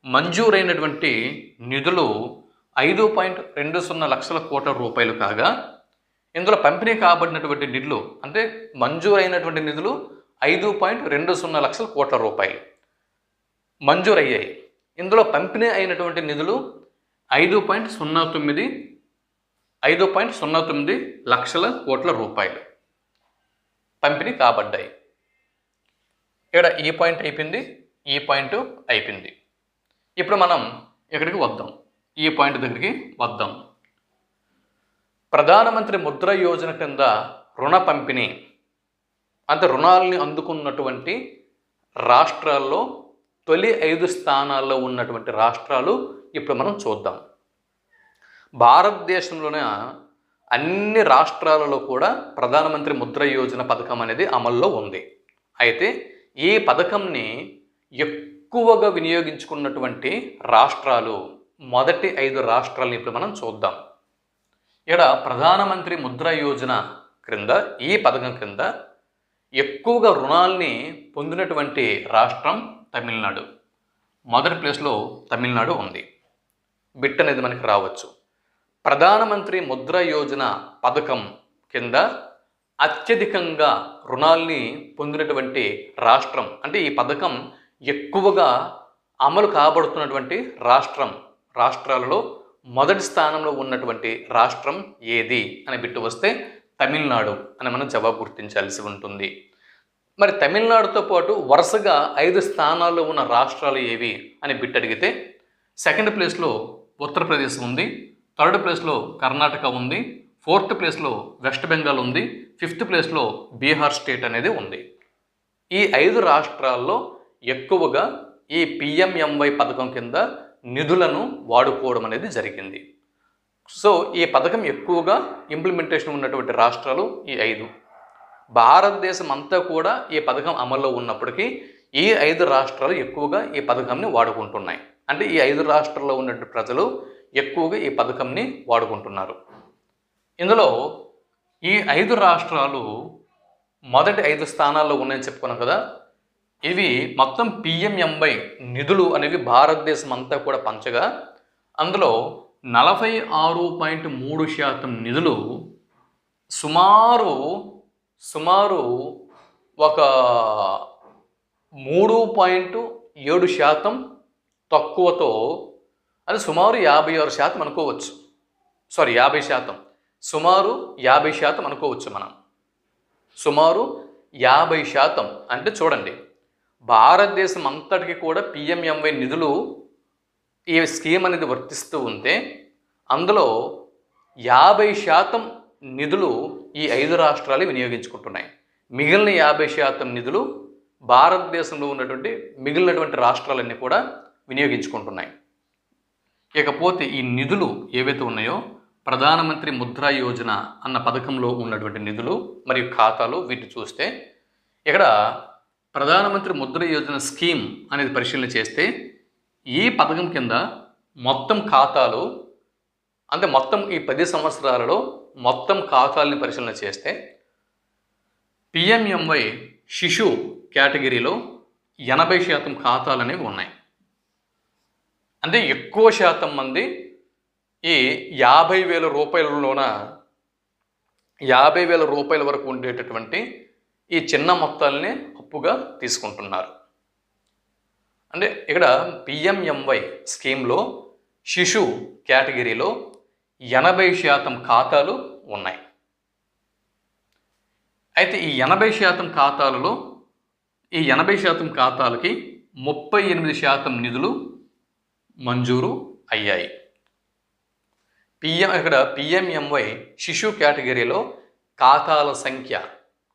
మంజూరైనటువంటి నిధులు 5.20 లక్షల కోట్ల రూపాయలు కాగా, ఇందులో పంపిణీ కాబడినటువంటి నిధులు అంటే మంజూరైనటువంటి నిధులు 5.20 లక్షల కోట్ల రూపాయలు మంజూరయ్యాయి. ఇందులో పంపిణీ అయినటువంటి నిధులు 5.09 లక్షల కోట్ల రూపాయలు పంపిణీ కాబడ్డాయి. ఇక్కడ ఈ పాయింట్ అయిపోయింది, ఈ పాయింట్ అయిపోయింది. ఇప్పుడు మనం ఇక్కడికి వద్దాం, ఈ పాయింట్ దగ్గరికి వద్దాం. ప్రధానమంత్రి ముద్ర యోజన కింద రుణ పంపిణీ అంటే రుణాలని అందుకున్నటువంటి రాష్ట్రాల్లో తొలి 5 స్థానాల్లో ఉన్నటువంటి రాష్ట్రాలు ఇప్పుడు మనం చూద్దాం. భారతదేశంలోనే అన్ని రాష్ట్రాలలో కూడా ప్రధానమంత్రి ముద్ర యోజన పథకం అనేది అమల్లో ఉంది. అయితే ఈ పథకంని ఎక్కువగా వినియోగించుకున్నటువంటి రాష్ట్రాలు మొదటి 5 రాష్ట్రాలను ఇప్పుడు మనం చూద్దాం. ఇక్కడ ప్రధానమంత్రి ముద్ర యోజన క్రింద ఈ పథకం కింద ఎక్కువగా రుణాల్ని పొందినటువంటి రాష్ట్రం తమిళనాడు. మొదటి ప్లేస్లో తమిళనాడు ఉంది. బిట్ అనేది మనకి రావచ్చు. ప్రధానమంత్రి ముద్ర యోజన పథకం కింద అత్యధికంగా రుణాల్ని పొందినటువంటి రాష్ట్రం అంటే ఈ పథకం ఎక్కువగా అమలు కాబడుతున్నటువంటి రాష్ట్రాలలో మొదటి స్థానంలో ఉన్నటువంటి రాష్ట్రం ఏది అని బిట్టు వస్తే తమిళనాడు అని మనం జవాబు గుర్తించాల్సి ఉంటుంది. మరి తమిళనాడుతో పాటు వరుసగా 5 స్థానాల్లో ఉన్న రాష్ట్రాలు ఏవి అని బిట్ అడిగితే సెకండ్ ప్లేస్లో ఉత్తరప్రదేశ్ ఉంది, థర్డ్ ప్లేస్లో కర్ణాటక ఉంది, ఫోర్త్ ప్లేస్లో వెస్ట్ బెంగాల్ ఉంది, ఫిఫ్త్ ప్లేస్లో బీహార్ స్టేట్ అనేది ఉంది. ఈ 5 రాష్ట్రాల్లో ఎక్కువగా ఈ పిఎంఎంవై పథకం కింద నిధులను వాడుకోవడం అనేది జరిగింది. సో ఈ పథకం ఎక్కువగా ఇంప్లిమెంటేషన్ ఉన్నటువంటి రాష్ట్రాలు ఈ 5. భారతదేశం అంతా కూడా ఈ పథకం అమల్లో ఉన్నప్పటికీ ఈ 5 రాష్ట్రాలు ఎక్కువగా ఈ పథకంని వాడుకుంటున్నాయి. అంటే ఈ 5 రాష్ట్రాల్లో ఉన్నటువంటి ప్రజలు ఎక్కువగా ఈ పథకంని వాడుకుంటున్నారు. ఇందులో ఈ 5 రాష్ట్రాలు మొదటి 5 స్థానాల్లో ఉన్నాయని చెప్పుకున్నాం కదా. ఇవి మొత్తం పిఎంఎంవై నిధులు అనేవి భారతదేశం అంతా కూడా పంచగా అందులో 46.3% నిధులు సుమారు ఒక 3.7% తక్కువతో అది సుమారు 56% అనుకోవచ్చు. 50%, సుమారు 50% అనుకోవచ్చు మనం. సుమారు 50% అంటే చూడండి, భారతదేశం అంతటికి కూడా పిఎంఎంవై నిధులు ఈ స్కీమ్ అనేది వర్తిస్తూ ఉంటే అందులో 50% నిధులు ఈ 5 రాష్ట్రాలు వినియోగించుకుంటున్నాయి. మిగిలిన 50% నిధులు భారతదేశంలో ఉన్నటువంటి మిగిలినటువంటి రాష్ట్రాలన్నీ కూడా వినియోగించుకుంటున్నాయి. ఇకపోతే ఈ నిధులు ఏవైతే ఉన్నాయో ప్రధానమంత్రి ముద్రా యోజన అన్న పథకంలో ఉన్నటువంటి నిధులు మరియు ఖాతాలు వీటిని చూస్తే ఇక్కడ ప్రధానమంత్రి ముద్రా యోజన స్కీమ్ అనేది పరిశీలన చేస్తే ఈ పథకం కింద మొత్తం ఖాతాలు అంటే మొత్తం ఈ 10 సంవత్సరాలలో మొత్తం ఖాతాలని పరిశీలన చేస్తే పిఎంఎంవై శిశు కేటగిరీలో 80% ఖాతాలు అనేవి ఉన్నాయి. అంటే ఎక్కువ శాతం మంది ఈ 50,000 రూపాయలలోన 50,000 రూపాయల వరకు ఉండేటటువంటి ఈ చిన్న మొత్తాలని అప్పుగా తీసుకుంటున్నారు. అంటే ఇక్కడ పిఎంఎంవై స్కీమ్లో శిశు కేటగిరీలో 80% ఖాతాలు ఉన్నాయి. అయితే ఈ 80% ఖాతాలలో ఈ 80% ఖాతాలకి 38% నిధులు మంజూరు అయ్యాయి. ఇక్కడ పిఎంఎంవై శిశు కేటగిరీలో ఖాతాల సంఖ్య,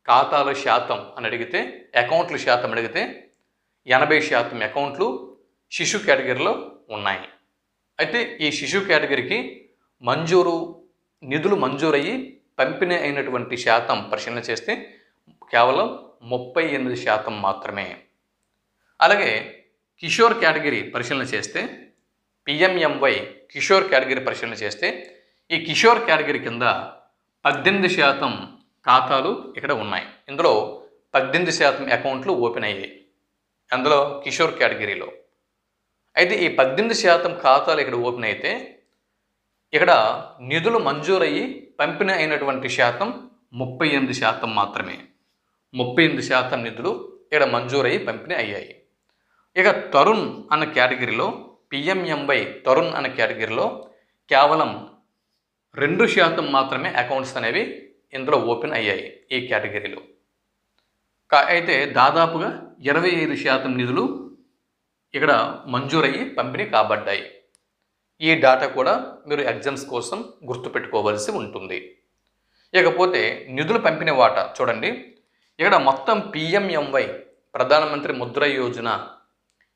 ఖాతాల శాతం అని అడిగితే, అకౌంట్ల శాతం అడిగితే 80% అకౌంట్లు శిశు కేటగిరీలో ఉన్నాయి. అయితే ఈ శిశు కేటగిరీకి నిధులు మంజూరయ్యి పంపిణీ అయినటువంటి శాతం పరిశీలన చేస్తే కేవలం 38% మాత్రమే. అలాగే కిషోర్ కేటగిరీ పరిశీలన చేస్తే పిఎంఎంవై కిషోర్ కేటగిరీ పరిశీలన చేస్తే ఈ కిషోర్ కేటగిరీ కింద 18% ఖాతాలు ఇక్కడ ఉన్నాయి. ఇందులో 18% అకౌంట్లు ఓపెన్ అయ్యాయి అందులో కిషోర్ కేటగిరీలో. అయితే ఈ 18% ఖాతాలు ఇక్కడ ఓపెన్ అయితే ఇక్కడ నిధులు మంజూరయ్యి పంపిణీ అయినటువంటి శాతం 38% మాత్రమే. 38% నిధులు ఇక్కడ మంజూరయ్యి పంపిణీ అయ్యాయి. ఇక తరుణ్ అన్న కేటగిరీలో పిఎంఎంవై తరుణ్ అన్న కేటగిరీలో కేవలం 2% మాత్రమే అకౌంట్స్ అనేవి ఇందులో ఓపెన్ అయ్యాయి ఈ కేటగిరీలో. అయితే దాదాపుగా 25% నిధులు ఇక్కడ మంజూరయ్యి పంపిణీ కాబడ్డాయి. ఈ డేటా కూడా మీరు ఎగ్జామ్స్ కోసం గుర్తుపెట్టుకోవాల్సి ఉంటుంది. ఇకపోతే నిధులు పంపిణీ వాటా చూడండి. ఇక్కడ మొత్తం పిఎంఎంవై ప్రధానమంత్రి ముద్రా యోజన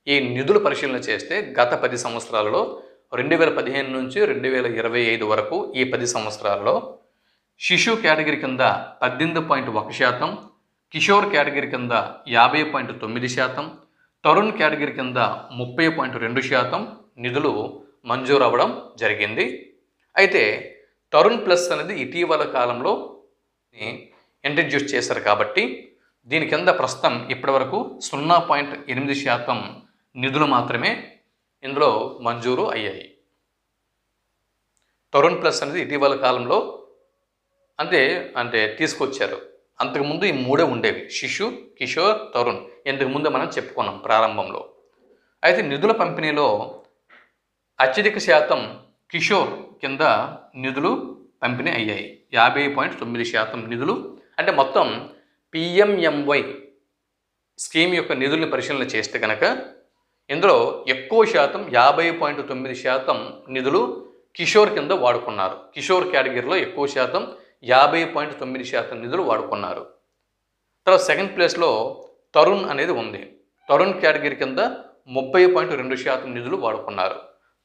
ఈ నిధులు పరిశీలన చేస్తే గత 10 సంవత్సరాలలో 2015 నుంచి 2025 వరకు ఈ 10 సంవత్సరాలలో శిశు కేటగిరీ కింద 18.1%, కిషోర్ కేటగిరీ కింద 50.9%, తరుణ్ కేటగిరీ కింద 30.2% నిధులు మంజూరు అవ్వడం జరిగింది. అయితే తరుణ్ ప్లస్ అనేది ఇటీవల కాలంలో ఇంట్రడ్యూస్ చేశారు కాబట్టి దీని కింద ప్రస్తుతం ఇప్పటి వరకు 0.8% నిధులు మాత్రమే ఇందులో మంజూరు అయ్యాయి. తరుణ్ ప్లస్ అనేది ఇటీవల కాలంలో అంటే తీసుకొచ్చారు. అంతకుముందు ఈ 3 ఉండేవి, శిశు, కిషోర్, తరుణ్. ఇంతకుముందు మనం చెప్పుకున్నాం ప్రారంభంలో. అయితే నిధుల పంపిణీలో అత్యధిక శాతం కిషోర్ కింద నిధులు పంపిణీ అయ్యాయి. 50.9% నిధులు. అంటే మొత్తం పిఎంఎంవై స్కీమ్ యొక్క నిధుల్ని పరిశీలన చేస్తే కనుక ఇందులో ఎక్కువ శాతం 50.9% నిధులు కిషోర్ కింద వాడుకున్నారు. కిషోర్ కేటగిరీలో ఎక్కువ శాతం 50.9% నిధులు వాడుకున్నారు. తర్వాత సెకండ్ ప్లేస్లో తరుణ్ అనేది ఉంది. తరుణ్ కేటగిరీ కింద 30.2% నిధులు వాడుకున్నారు.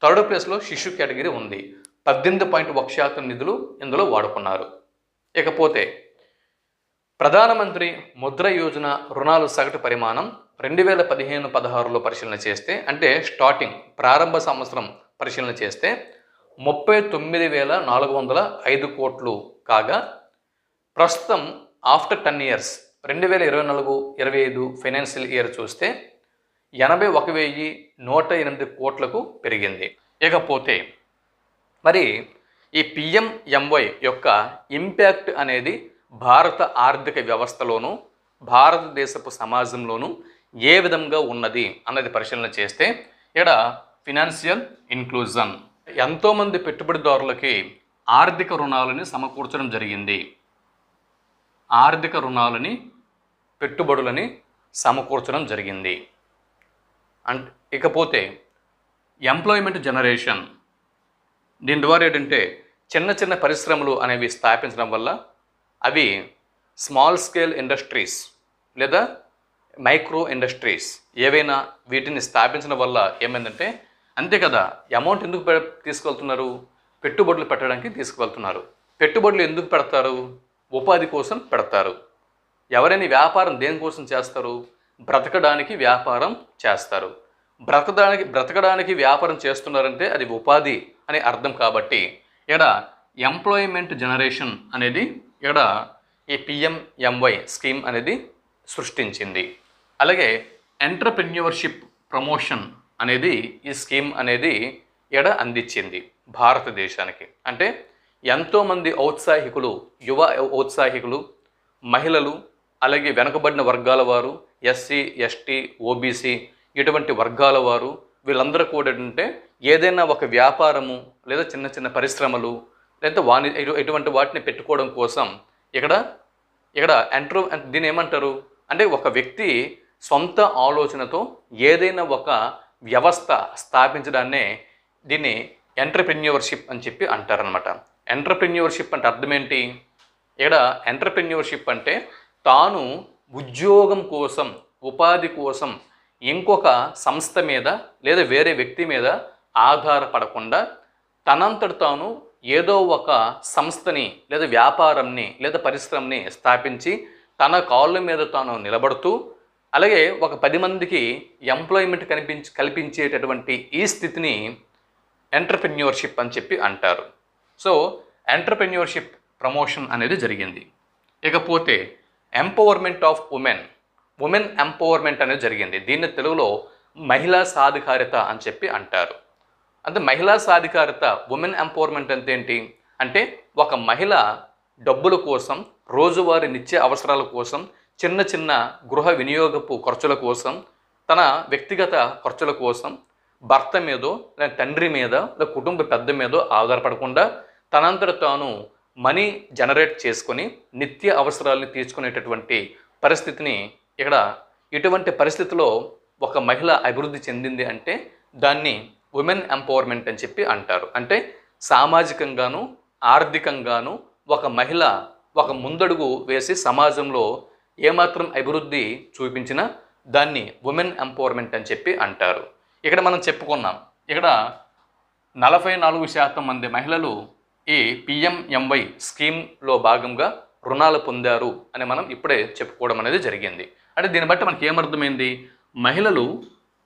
థర్డ్ ప్లేస్లో శిశు కేటగిరీ ఉంది. 18.1% నిధులు ఇందులో వాడుకున్నారు. ఇకపోతే ప్రధానమంత్రి ముద్రా యోజన రుణాలు సగటు పరిమాణం 2015-16లో పరిశీలన చేస్తే, అంటే స్టార్టింగ్ ప్రారంభ సంవత్సరం పరిశీలన చేస్తే 39,405 కోట్లు కాగా ప్రస్తుతం ఆఫ్టర్ 10 ఇయర్స్ 2024-25 ఫైనాన్షియల్ ఇయర్ చూస్తే 81,108 కోట్లకు పెరిగింది. ఇకపోతే మరి ఈ పిఎంఎంవై యొక్క ఇంపాక్ట్ అనేది భారత ఆర్థిక వ్యవస్థలోనూ భారతదేశపు సమాజంలోనూ ఏ విధంగా ఉన్నది అన్నది పరిశీలన చేస్తే ఇక్కడ ఫినాన్షియల్ ఇన్క్లూజన్, ఎంతోమంది పెట్టుబడిదారులకి ఆర్థిక రుణాలని సమకూర్చడం జరిగింది. ఆర్థిక రుణాలని పెట్టుబడులని సమకూర్చడం జరిగింది. ఇకపోతే ఎంప్లాయ్మెంట్ జనరేషన్, దీని ద్వారా ఏంటంటే చిన్న చిన్న పరిశ్రమలు అనేవి స్థాపించడం వల్ల అవి స్మాల్ స్కేల్ ఇండస్ట్రీస్ లేదా మైక్రో ఇండస్ట్రీస్ ఏవైనా వీటిని స్థాపించడం వల్ల ఏమైందంటే అంతే కదా, అమౌంట్ ఎందుకు తీసుకెళ్తున్నారు? పెట్టుబడులు పెట్టడానికి తీసుకువెళ్తున్నారు. పెట్టుబడులు ఎందుకు పెడతారు? ఉపాధి కోసం పెడతారు. ఎవరైనా వ్యాపారం దేనికోసం చేస్తారు? బ్రతకడానికి వ్యాపారం చేస్తారు. బ్రతకడానికి వ్యాపారం చేస్తున్నారంటే అది ఉపాధి అని అర్థం. కాబట్టి ఇక్కడ ఎంప్లాయ్మెంట్ జనరేషన్ అనేది ఇక్కడ ఈ పిఎంఎంవై స్కీమ్ అనేది సృష్టించింది. అలాగే ఎంటర్‌ప్రెన్యూర్‌షిప్ ప్రమోషన్ అనేది ఈ స్కీమ్ అనేది ఇక్కడ అందించింది భారతదేశానికి. అంటే ఎంతోమంది ఔత్సాహికులు, యువ ఔత్సాహికులు, మహిళలు, అలాగే వెనుకబడిన వర్గాల వారు, ఎస్సీ, ఎస్టీ, ఓబీసీ ఇటువంటి వర్గాల వారు వీళ్ళందరూ కూడా ఏంటంటే ఏదైనా ఒక వ్యాపారము లేదా చిన్న చిన్న పరిశ్రమలు లేదా ఇటువంటి వాటిని పెట్టుకోవడం కోసం ఇక్కడ దీన్ని ఏమంటారు అంటే ఒక వ్యక్తి సొంత ఆలోచనతో ఏదైనా ఒక వ్యవస్థ స్థాపించడాన్నే దీన్ని ఎంటర్‌ప్రెన్యూర్‌షిప్ అని చెప్పి అంటారనమాట. ఎంటర్‌ప్రెన్యూర్‌షిప్ అంటే అర్థం ఏంటి? ఇక్కడ ఎంటర్‌ప్రెన్యూర్‌షిప్ అంటే తాను ఉద్యోగం కోసం, ఉపాధి కోసం ఇంకొక సంస్థ మీద లేదా వేరే వ్యక్తి మీద ఆధారపడకుండా తనంతట తాను ఏదో ఒక సంస్థని లేదా వ్యాపారంని లేదా పరిశ్రమని స్థాపించి తన కాళ్ళ మీద తాను నిలబడుతూ అలాగే ఒక 10 మందికి ఎంప్లాయ్మెంట్ కల్పించేటటువంటి ఈ స్థితిని ఎంటర్‌ప్రెన్యూర్‌షిప్ అని చెప్పి అంటారు. సో ఎంటర్‌ప్రెన్యూర్‌షిప్ ప్రమోషన్ అనేది జరిగింది. ఇకపోతే ఎంపవర్మెంట్ ఆఫ్ ఉమెన్ ఎంపవర్మెంట్ అనేది జరిగింది. దీన్ని తెలుగులో మహిళా సాధికారిత అని చెప్పి అంటారు. అంటే మహిళా సాధికారిత, ఉమెన్ ఎంపవర్మెంట్ అంటే ఏంటి అంటే ఒక మహిళ డబ్బుల కోసం, రోజువారీ నిత్య అవసరాల కోసం, చిన్న చిన్న గృహ వినియోగపు ఖర్చుల కోసం, తన వ్యక్తిగత ఖర్చుల కోసం భర్త మీదో లేదా తండ్రి మీద లేదా కుటుంబ పెద్ద మీదో ఆధారపడకుండా తనంతట తాను మనీ జనరేట్ చేసుకొని నిత్య అవసరాలని తీర్చుకునేటటువంటి పరిస్థితిని ఇక్కడ ఇటువంటి పరిస్థితిలో ఒక మహిళ అభివృద్ధి చెందింది అంటే దాన్ని ఉమెన్ ఎంపవర్మెంట్ అని చెప్పి అంటారు. అంటే సామాజికంగాను ఆర్థికంగాను ఒక మహిళ ఒక ముందడుగు వేసి సమాజంలో ఏమాత్రం అభివృద్ధి చూపించినా దాన్ని ఉమెన్ ఎంపవర్మెంట్ అని చెప్పి అంటారు. ఇక్కడ మనం చెప్పుకున్నాం, ఇక్కడ 44% మంది మహిళలు ఈ పిఎంఎంవై స్కీమ్లో భాగంగా రుణాలు పొందారు అని మనం ఇప్పుడే చెప్పుకోవడం అనేది జరిగింది. అంటే దీన్ని బట్టి మనకి ఏమర్థమైంది? మహిళలు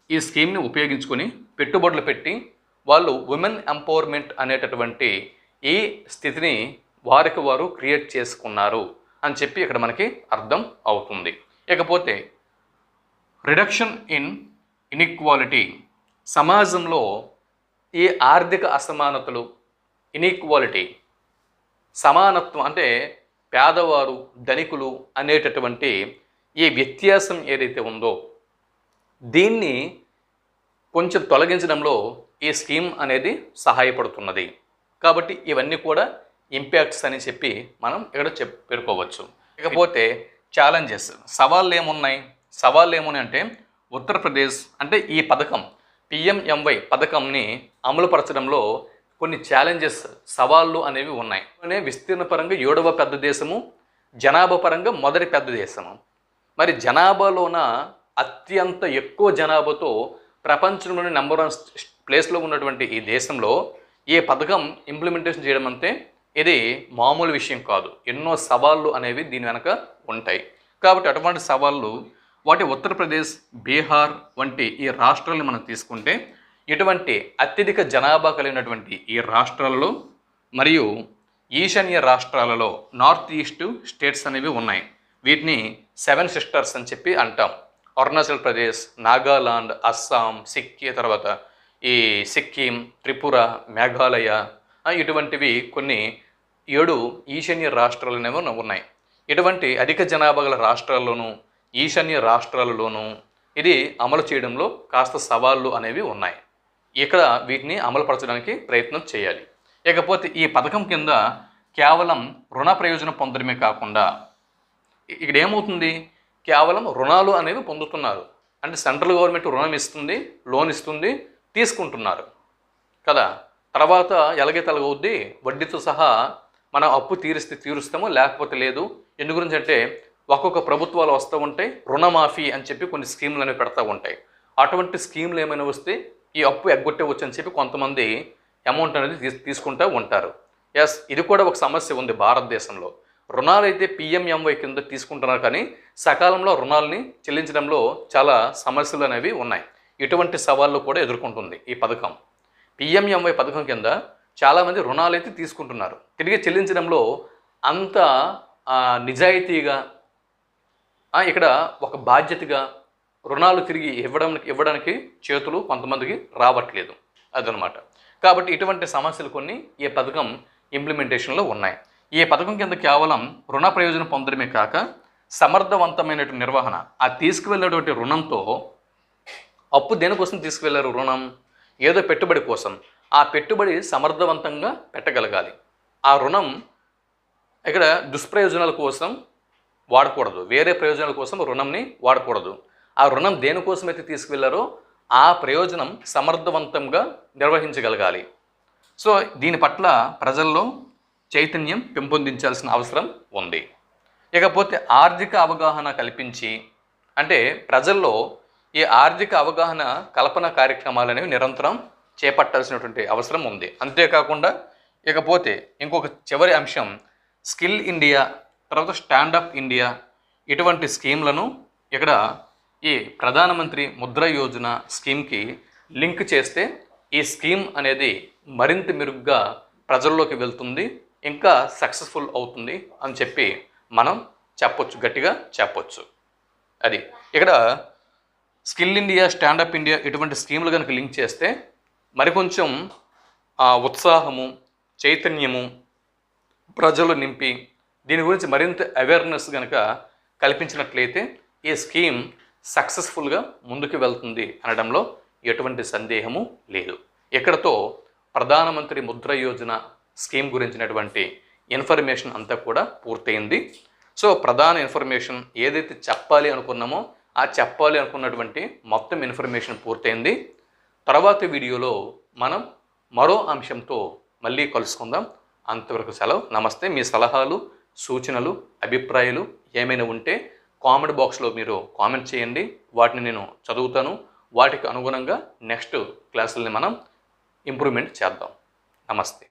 ఈ స్కీమ్ని ఉపయోగించుకొని పెట్టుబడులు పెట్టి వాళ్ళు ఉమెన్ ఎంపవర్మెంట్ అనేటటువంటి ఈ స్థితిని వారికి వారు క్రియేట్ చేసుకున్నారు అని చెప్పి ఇక్కడ మనకి అర్థం అవుతుంది. ఇకపోతే రిడక్షన్ ఇన్ ఇన్ఈక్వాలిటీ, సమాజంలో ఈ ఆర్థిక అసమానతలు, ఇన్ఈక్వాలిటీ, సమానత్వం అంటే పేదవారు ధనికులు అనేటటువంటి ఈ వ్యత్యాసం ఏదైతే ఉందో దీన్ని కొంచెం తొలగించడంలో ఈ స్కీమ్ అనేది సహాయపడుతున్నది. కాబట్టి ఇవన్నీ కూడా ఇంపాక్ట్స్ అని చెప్పి మనం ఇక్కడ పేర్కోవచ్చు. ఇకపోతే ఛాలెంజెస్, సవాళ్ళు ఏమున్నాయి అంటే ఉత్తరప్రదేశ్ అంటే ఈ పథకం పిఎంఎంవై పథకంని అమలుపరచడంలో కొన్ని ఛాలెంజెస్, సవాళ్ళు అనేవి ఉన్నాయి. విస్తీర్ణ పరంగా 7వ పెద్ద దేశము, జనాభా పరంగా మొదటి పెద్ద దేశము. మరి జనాభాలోన అత్యంత ఎక్కువ జనాభాతో ప్రపంచంలోని నెంబర్ 1 ప్లేస్లో ఉన్నటువంటి ఈ దేశంలో ఈ పథకం ఇంప్లిమెంటేషన్ చేయడం అంటే ఇది మామూలు విషయం కాదు. ఎన్నో సవాళ్ళు అనేవి దీని వెనక ఉంటాయి. కాబట్టి అటువంటి సవాళ్ళు వాటి ఉత్తరప్రదేశ్, బీహార్ వంటి ఈ రాష్ట్రాలను మనం తీసుకుంటే ఇటువంటి అత్యధిక జనాభా కలిగినటువంటి ఈ రాష్ట్రాలలో మరియు ఈశాన్య రాష్ట్రాలలో నార్త్ ఈస్ట్ స్టేట్స్ అనేవి ఉన్నాయి. వీటిని 7 సిస్టర్స్ అని చెప్పి అంటాం. అరుణాచల్ ప్రదేశ్, నాగాలాండ్, అస్సాం, తర్వాత ఈ సిక్కిం, త్రిపుర, మేఘాలయ ఇటువంటివి కొన్ని 7 ఈశాన్య రాష్ట్రాలు అనేవి ఉన్నాయి. ఇటువంటి అధిక జనాభా గల రాష్ట్రాల్లోనూ ఈశాన్య రాష్ట్రాలలోనూ ఇది అమలు చేయడంలో కాస్త సవాళ్ళు అనేవి ఉన్నాయి. ఇక్కడ వీటిని అమలుపరచడానికి ప్రయత్నం చేయాలి. ఇకపోతే ఈ పథకం కింద కేవలం రుణ ప్రయోజనం పొందడమే కాకుండా ఇక్కడ ఏమవుతుంది, కేవలం రుణాలు అనేవి పొందుతున్నారు. అంటే సెంట్రల్ గవర్నమెంట్ రుణం ఇస్తుంది, లోన్ ఇస్తుంది, తీసుకుంటున్నారు కదా. తర్వాత ఎలాగైతే అలాగవుద్ది, వడ్డీతో సహా మనం అప్పు తీరుస్తామో లేకపోతే లేదు. ఎందు గురించి అంటే ఒక్కొక్క ప్రభుత్వాలు వస్తూ ఉంటాయి, రుణమాఫీ అని చెప్పి కొన్ని స్కీములు అనేవి పెడతా ఉంటాయి. అటువంటి స్కీములు ఏమైనా వస్తే ఈ అప్పు ఎగ్గొట్టవచ్చు అని చెప్పి కొంతమంది అమౌంట్ అనేది తీసుకుంటూ ఉంటారు. ఎస్, ఇది కూడా ఒక సమస్య ఉంది భారతదేశంలో. రుణాలు అయితే పిఎంఎంవై కింద తీసుకుంటున్నారు, కానీ సకాలంలో రుణాలని చెల్లించడంలో చాలా సమస్యలు అనేవి ఉన్నాయి. ఇటువంటి సవాళ్ళు కూడా ఎదుర్కొంటుంది ఈ పథకం. పిఎంఎంవై పథకం కింద చాలామంది రుణాలు అయితే తీసుకుంటున్నారు, తిరిగి చెల్లించడంలో అంత నిజాయితీగా, ఇక్కడ ఒక బాధ్యతగా రుణాలు తిరిగి ఇవ్వడానికి చేతులు కొంతమందికి రావట్లేదు, అదనమాట. కాబట్టి ఇటువంటి సమస్యలు కొన్ని ఈ పథకం ఇంప్లిమెంటేషన్లో ఉన్నాయి. ఈ పథకం కింద కేవలం రుణ ప్రయోజనం పొందడమే కాక సమర్థవంతమైనటువంటి నిర్వహణ, ఆ తీసుకువెళ్ళేటువంటి రుణంతో, అప్పు దేనికోసం తీసుకువెళ్ళారు, రుణం ఏదో పెట్టుబడి కోసం, ఆ పెట్టుబడి సమర్థవంతంగా పెట్టగలగాలి. ఆ రుణం ఇక్కడ దుష్ప్రయోజనాల కోసం వాడకూడదు, వేరే ప్రయోజనాల కోసం రుణంని వాడకూడదు. ఆ రుణం దేనికోసం అయితే తీసుకువెళ్ళారో ఆ ప్రయోజనం సమర్థవంతంగా నిర్వహించగలగాలి. సో దీని పట్ల ప్రజల్లో చైతన్యం పెంపొందించాల్సిన అవసరం ఉంది. ఇకపోతే ఆర్థిక అవగాహన కల్పించి, అంటే ప్రజల్లో ఈ ఆర్థిక అవగాహన కల్పన కార్యక్రమాలు అనేవి నిరంతరం చేపట్టాల్సినటువంటి అవసరం ఉంది. అంతేకాకుండా ఇకపోతే ఇంకొక చివరి అంశం, స్కిల్ ఇండియా, తర్వాత స్టాండప్ ఇండియా, ఇటువంటి స్కీమ్లను ఇక్కడ ఈ ప్రధానమంత్రి ముద్ర యోజన స్కీమ్కి లింక్ చేస్తే ఈ స్కీమ్ అనేది మరింత మెరుగ్గా ప్రజల్లోకి వెళ్తుంది, ఇంకా సక్సెస్ఫుల్ అవుతుంది అని చెప్పి మనం చెప్పొచ్చు, గట్టిగా చెప్పొచ్చు. అది ఇక్కడ స్కిల్ ఇండియా, స్టాండప్ ఇండియా ఇటువంటి స్కీములు కనుక లింక్ చేస్తే మరికొంచెం ఉత్సాహము, చైతన్యము ప్రజలు నింపి దీని గురించి మరింత అవేర్నెస్ కనుక కల్పించినట్లయితే ఈ స్కీమ్ సక్సెస్ఫుల్గా ముందుకు వెళ్తుంది అనడంలో ఎటువంటి సందేహము లేదు. ఇక్కడతో ప్రధానమంత్రి ముద్ర యోజన స్కీమ్ గురించినటువంటి ఇన్ఫర్మేషన్ అంతా కూడా పూర్తయింది. సో ప్రధాన ఇన్ఫర్మేషన్ ఏదైతే చెప్పాలి అనుకున్నామో ఆ చెప్పాలి అనుకున్నటువంటి మొత్తం ఇన్ఫర్మేషన్ పూర్తయింది. తర్వాత వీడియోలో మనం మరో అంశంతో మళ్ళీ కలుసుకుందాం. అంతవరకు సెలవు. నమస్తే. మీ సలహాలు, సూచనలు, అభిప్రాయాలు ఏమైనా ఉంటే కామెంట్ బాక్స్లో మీరు కామెంట్ చేయండి, వాటిని నేను చదువుతాను. వాటికి అనుగుణంగా నెక్స్ట్ క్లాసుల్ని మనం ఇంప్రూవ్మెంట్ చేద్దాం. నమస్తే.